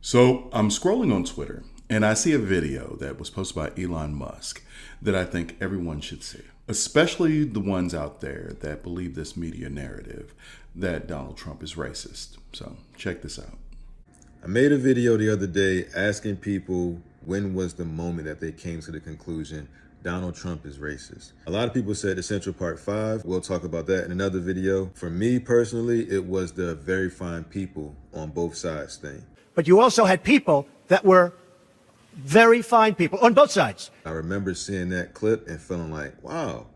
So I'm scrolling on Twitter and I see a video that was posted by Elon Musk that I think everyone should see, especially the ones out there that believe this media narrative that Donald Trump is racist. So check this out. I made a video the other day asking people when was the moment that they came to the conclusion Donald Trump is racist. A lot of people said the Central Park 5. We'll talk about that in another video. For me personally, it was the very fine people on both sides thing. But you also had people that were very fine people on both sides. I remember seeing that clip and feeling like, wow,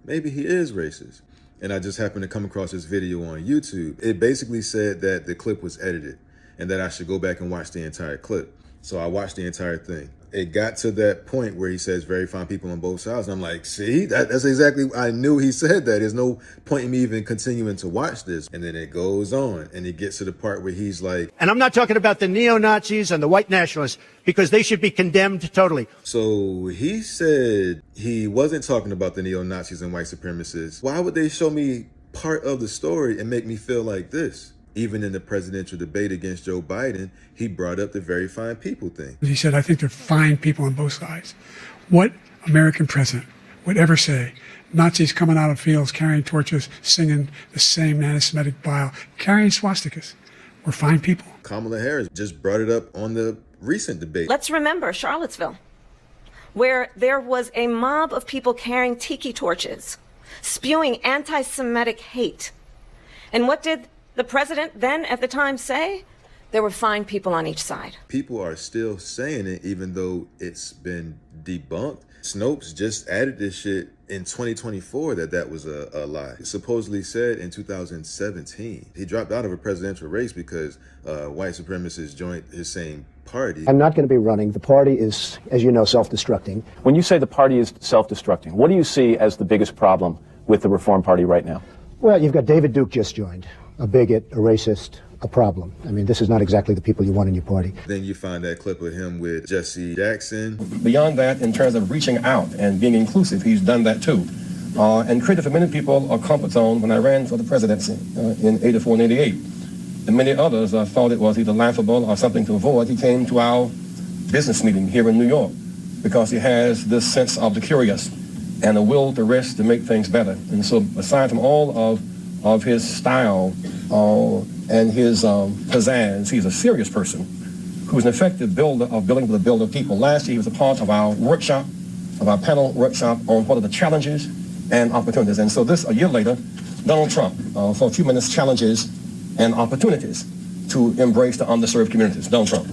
maybe he is racist. And I just happened to come across this video on YouTube. It basically said that the clip was edited and that I should go back and watch the entire clip. So I watched the entire thing. It got to that point where he says very fine people on both sides. And I'm like, see, that's exactly, I knew he said that. There's no point in me even continuing to watch this. And then it goes on and it gets to the part where he's like. And I'm not talking about the neo-Nazis and the white nationalists because they should be condemned totally. So he said he wasn't talking about the neo-Nazis and white supremacists. Why would they show me part of the story and make me feel like this? Even in the presidential debate against Joe Biden, he brought up the very fine people thing. He said, I think they're fine people on both sides. What American president would ever say, Nazis coming out of fields, carrying torches, singing the same anti-Semitic bile, carrying swastikas, were fine people? Kamala Harris just brought it up on the recent debate. Let's remember Charlottesville, where there was a mob of people carrying tiki torches, spewing anti-Semitic hate. And what did the president then at the time say? There were fine people on each side. People are still saying it even though it's been debunked. Snopes just added this shit in 2024 that was a lie. It supposedly said in 2017. He dropped out of a presidential race because white supremacists joined his same party. I'm not going to be running. The party is, as you know, self-destructing. When you say the party is self-destructing, what do you see as the biggest problem with the Reform Party right now? Well, you've got David Duke just joined. A bigot, a racist, a problem. I mean, this is not exactly the people you want in your party. Then you find that clip of him with Jesse Jackson. Beyond that, in terms of reaching out and being inclusive, he's done that too. And created for many people a comfort zone when I ran for the presidency in 84 and 88. And many others thought it was either laughable or something to avoid. He came to our business meeting here in New York because he has this sense of the curious and a will to risk to make things better. And so aside from all of his style and his pizzazz, he's a serious person who's an effective builder of people. Last year, he was a part of our workshop, of our panel workshop on what are the challenges and opportunities. And so a year later, Donald Trump, for a few minutes, challenges and opportunities to embrace the underserved communities. Donald Trump.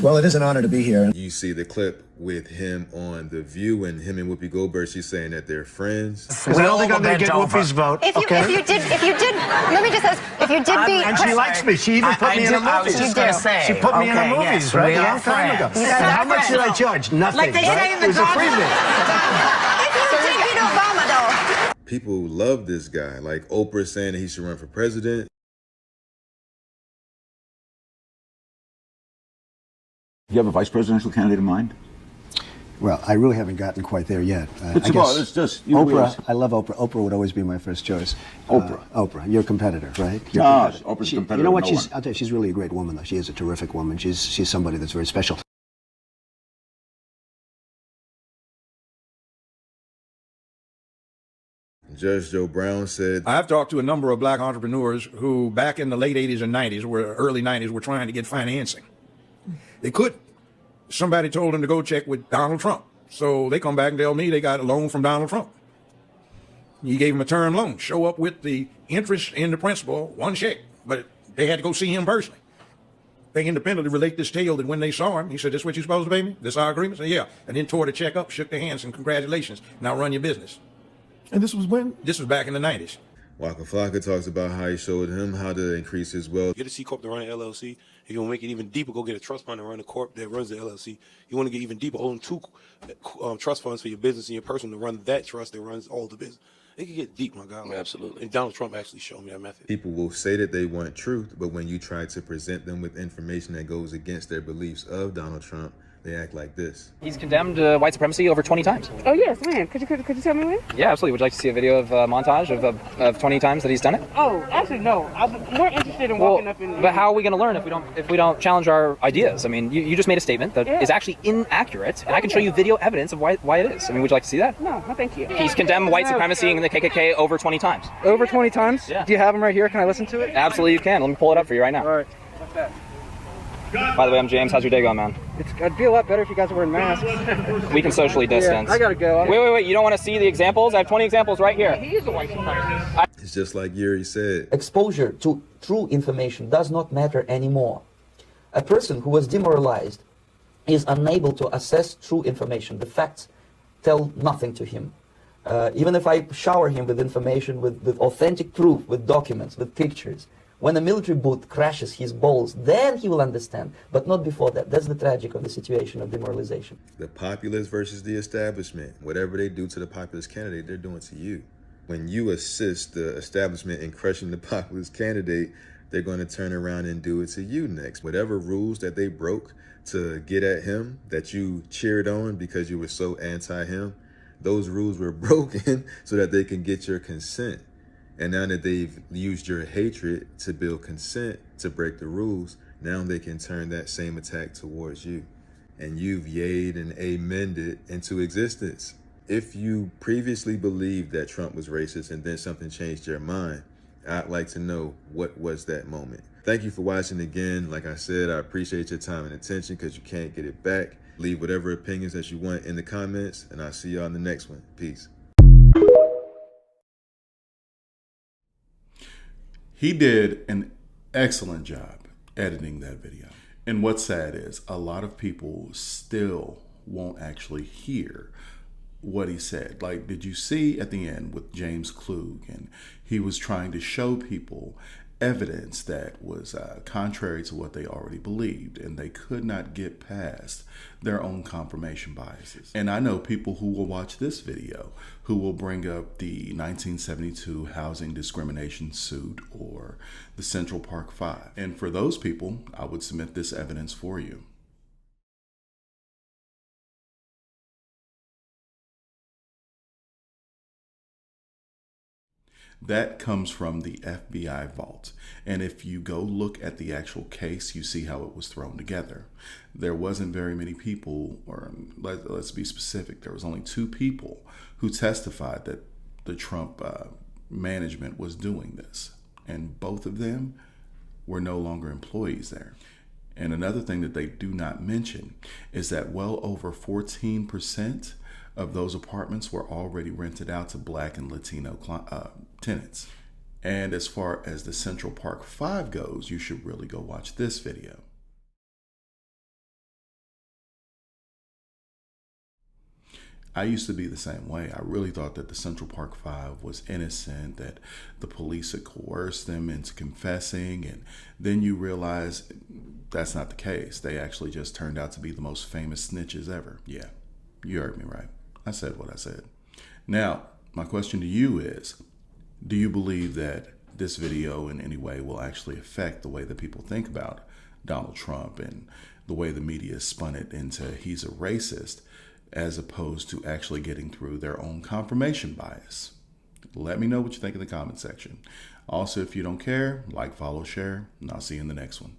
Well, it is an honor to be here. You see the clip with him on The View and him and Whoopi Goldberg, she's saying that they're friends. I don't think I'm going to get Whoopi's vote. If you did, let me just ask, if you did beat... And she likes me. She even put me in her movies. She put me in her movies, right? A long time ago. And how much did I charge? Nothing. Like they say in the Godfather. If you did beat Obama, though. People love this guy. Like Oprah saying that he should run for president. Do you have a vice presidential candidate in mind? Well, I really haven't gotten quite there yet. It's just Oprah. I love Oprah. Oprah would always be my first choice. Oprah, your competitor, right? Oprah's a competitor. You know what? I'll tell you, she's really a great woman, though. She is a terrific woman. She's somebody that's very special. Judge Joe Brown said, I've talked to a number of black entrepreneurs who back in the late 80s and 90s, early 90s, were trying to get financing. They couldn't. Somebody told them to go check with Donald Trump. So they come back and tell me they got a loan from Donald Trump. He gave them a term loan. Show up with the interest in the principal, one check. But they had to go see him personally. They independently relate this tale that when they saw him, he said, this is what you're supposed to pay me? This our agreement? I said, yeah. And then tore the check up, shook their hands, and congratulations. Now run your business. And this was when? This was back in the 90s. Waka Flocka talks about how he showed him how to increase his wealth. Get a C Corp to run an LLC. If you want to make it even deeper, go get a trust fund and run a corp that runs the LLC. You want to get even deeper, own two trust funds for your business and your person to run that trust that runs all the business. It can get deep, my guy. Absolutely. And Donald Trump actually showed me that method. People will say that they want truth, but when you try to present them with information that goes against their beliefs of Donald Trump, They act like this. He's condemned white supremacy over 20 times. Oh, yes, when? Could you tell me when? Yeah, absolutely. Would you like to see a video of montage of 20 times that he's done it? Oh, actually, no. I'm more interested in walking up in... But how are we going to learn if we don't challenge our ideas? I mean, you just made a statement that is actually inaccurate, and I can show you video evidence of why it is. I mean, would you like to see that? No, thank you. He's condemned white supremacy and the KKK over 20 times. Over 20 times? Yeah. Do you have him right here? Can I listen to it? Absolutely, you can. Let me pull it up for you right now. All right. By the way, I'm James. How's your day going, man? It'd be a lot better if you guys were wearing masks. We can socially distance. Yeah, I gotta go. Wait. You don't want to see the examples? I have 20 examples right here. He is a white supremacist. It's just like Yuri said. Exposure to true information does not matter anymore. A person who was demoralized is unable to assess true information. The facts tell nothing to him. Even if I shower him with information, with authentic proof, with documents, with pictures, when a military boot crashes his balls, then he will understand, but not before that. That's the tragic of the situation of demoralization. The populace versus the establishment. Whatever they do to the populist candidate, they're doing to you. When you assist the establishment in crushing the populist candidate, they're going to turn around and do it to you next. Whatever rules that they broke to get at him, that you cheered on because you were so anti-him, those rules were broken so that they can get your consent. And now that they've used your hatred to build consent to break the rules, now they can turn that same attack towards you. And you've yayed and amened it into existence. If you previously believed that Trump was racist and then something changed your mind, I'd like to know what was that moment. Thank you for watching again. Like I said, I appreciate your time and attention because you can't get it back. Leave whatever opinions that you want in the comments, and I'll see y'all in the next one. Peace. He did an excellent job editing that video. And what's sad is a lot of people still won't actually hear what he said. Like, did you see at the end with James Klug? And he was trying to show people evidence that was contrary to what they already believed, and they could not get past their own confirmation biases. And I know people who will watch this video who will bring up the 1972 housing discrimination suit or the Central Park Five. And for those people, I would submit this evidence for you. That comes from the FBI vault. And if you go look at the actual case, you see how it was thrown together. There wasn't very many people, or let's be specific, there was only 2 people who testified that the Trump management was doing this. And both of them were no longer employees there. And another thing that they do not mention is that well over 14% of those apartments were already rented out to Black and Latino tenants. And as far as the Central Park Five goes, you should really go watch this video. I used to be the same way. I really thought that the Central Park Five was innocent, that the police had coerced them into confessing, and then you realize that's not the case. They actually just turned out to be the most famous snitches ever. Yeah, you heard me right. I said what I said. Now, my question to you is, do you believe that this video in any way will actually affect the way that people think about Donald Trump and the way the media spun it into he's a racist, as opposed to actually getting through their own confirmation bias? Let me know what you think in the comment section. Also, if you don't care, like, follow, share, and I'll see you in the next one.